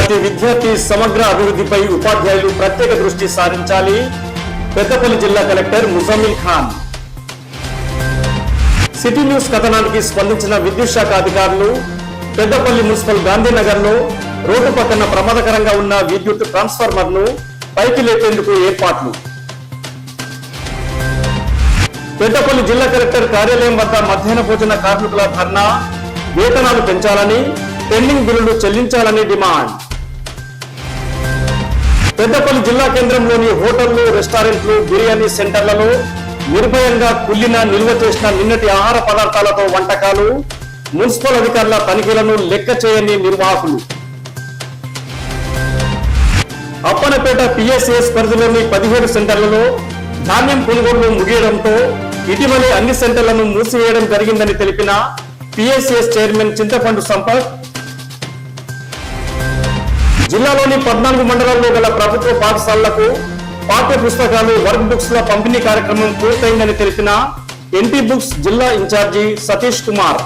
ప్రతి విద్యార్థి సమగ్ర అభివృద్ధిపై ఉపాధ్యాయులు ప్రత్యేక దృష్టి సారించాలి. పెద్దపల్లి జిల్లా collector Muzammil Khan. City news కథనానికి స్పందించిన విద్యుత్ శాఖ అధికారులు పెద్దపల్లి మున్సిపల్ గాంధీనగర్ లో రోడ్డు పక్కన ప్రమాదకరంగా ఉన్న విద్యుత్ ట్రాన్స్ఫార్మర్ ను పైకి లేపేందుకు ఏర్పాట్లు. పెద్దపల్లి జిల్లా కలెక్టర్ కార్యాలయం వద్ద మధ్యాహ్న భోజన కార్మికుల ధర్నా. వేతనాలు పెంచాలని, పెండింగ్ బిల్లులు చెల్లించాలని డిమాండ్. పెద్దపల్లి జిల్లా కేంద్రంలోని హోటళ్లు, రెస్టారెంట్లు, బిర్యానీ సెంటర్లలో నిర్భయంగా కుళ్ళిన, నిల్వ చేసిన నిన్నటి ఆహార పదార్థాలతో వంటకాలు. మున్సిపల్ అధికారుల తనిఖీలను లెక్క చేయని నిర్వాహకులు. అప్పనపేట పిఎస్ఎస్ పరిధిలోని 17 సెంటర్లలో ధాన్యం కొనుగోళ్లు ముగియడంతో ఇటీవలే అన్ని సెంటర్లను మూసివేయడం జరిగిందని తెలిపిన పిఎస్ఎస్ చైర్మన్ చింతపండు సంపత్, జిల్లాలోని 14 మండలాల్లో గల ప్రభుత్వ పాఠశాలలకు పాఠ్య పుస్తకాలు, వర్క్ బుక్స్ ల పంపిణీ కార్యక్రమం పూర్తయిందని తెలిపిన ఎన్టీ బుక్స్ జిల్లా ఇన్ఛార్జి సతీష్ కుమార్.